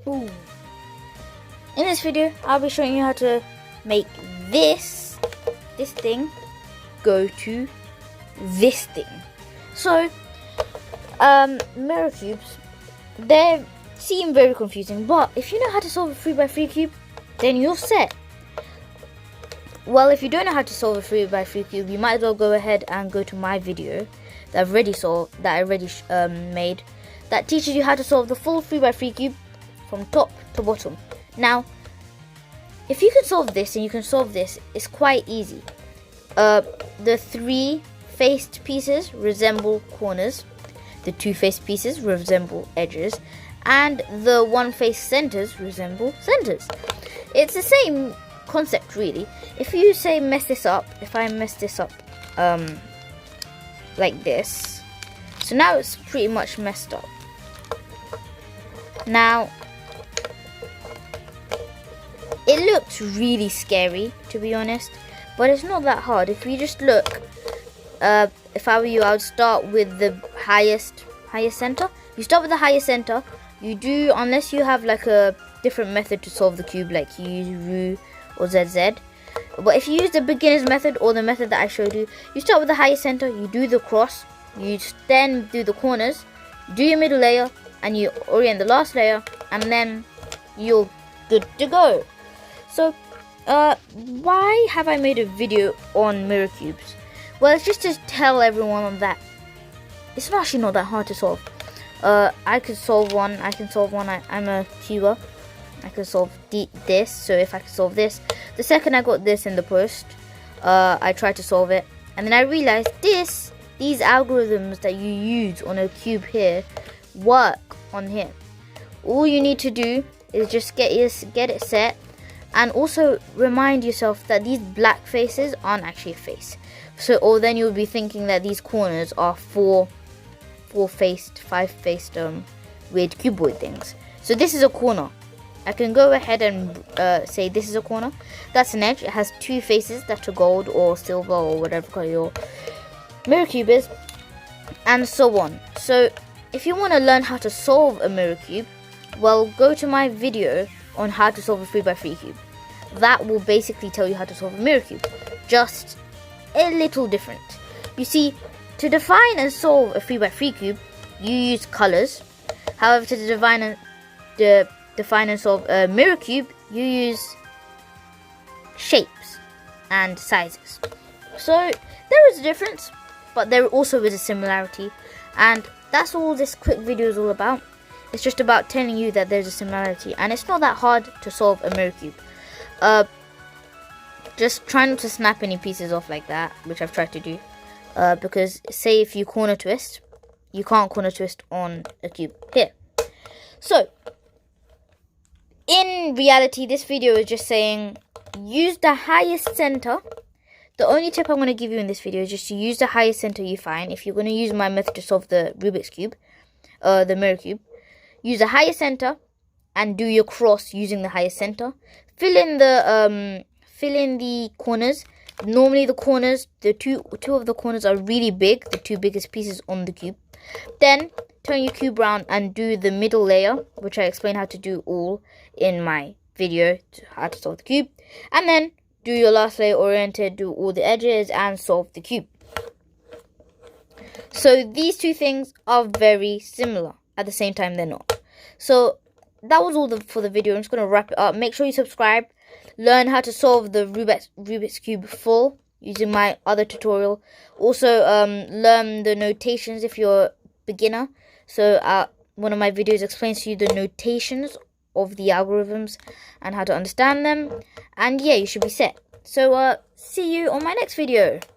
Ooh. In this video, I'll be showing you how to make this thing go to this thing. So, mirror cubes, they seem very confusing, but if you know how to solve a 3x3 cube, then you're set. Well, if you don't know how to solve a 3x3 cube, you might as well go ahead and go to my video that I've already made, that teaches you how to solve the full 3x3 cube from top to bottom. Now, if you can solve this and you can solve this, it's quite easy. The 3 faced pieces resemble corners, the 2 faced pieces resemble edges, and the 1 faced centers resemble centers. It's the same concept, really. If you say if I mess this up like this, so now it's pretty much messed up. Now, it looks really scary, to be honest, but it's not that hard. If you just look, if I were you, I would start with the highest center. You start with the highest center. You do, unless you have like a different method to solve the cube, like you use Ru or ZZ. But if you use the beginner's method or the method that I showed you, you start with the highest center, you do the cross, you then do the corners, do your middle layer, and you orient the last layer, and then you're good to go. So, why have I made a video on mirror cubes? Well, it's just to tell everyone that it's actually not that hard to solve. I can solve one. I'm a cuber. I can solve this. So if I can solve this, the second I got this in the post, I tried to solve it, and then I realized these algorithms that you use on a cube here work on here. All you need to do is just get it set. And also remind yourself that these black faces aren't actually a face. So, or then you'll be thinking that these corners are 5-faced weird cuboid things. So this is a corner. I can go ahead and say this is a corner. That's an edge. It has 2 faces that are gold or silver or whatever color your mirror cube is, and so on. So if you want to learn how to solve a mirror cube, well, go to my video on how to solve a 3x3 cube. That will basically tell you how to solve a mirror cube, just a little different. You see, to define and solve a 3x3 cube, you use colors. However, to define and solve a mirror cube, you use shapes and sizes. So there is a difference, but there also is a similarity, and that's all this quick video is all about. It's just about telling you that there's a similarity, and it's not that hard to solve a mirror cube. Just try not to snap any pieces off like that, which I've tried to do, because say if you corner twist, you can't corner twist on a cube here. So in reality, this video is just saying use the highest center. The only tip I'm going to give you in this video is just to use the highest center you find. If you're going to use my method to solve the Rubik's cube, the mirror cube, use the highest center and do your cross using the highest center. Fill in the corners. Normally the corners, the two of the corners are really big, the 2 biggest pieces on the cube. Then turn your cube around and do the middle layer, which I explain how to do all in my video how to solve the cube. And then do your last layer oriented, do all the edges, and solve the cube. So these 2 things are very similar. At the same time, they're not. So that was all for the video. I'm just going to wrap it up. Make sure you subscribe. Learn how to solve the Rubik's Cube full using my other tutorial. Also, learn the notations if you're a beginner. So one of my videos explains to you the notations of the algorithms and how to understand them. And yeah, you should be set. So see you on my next video.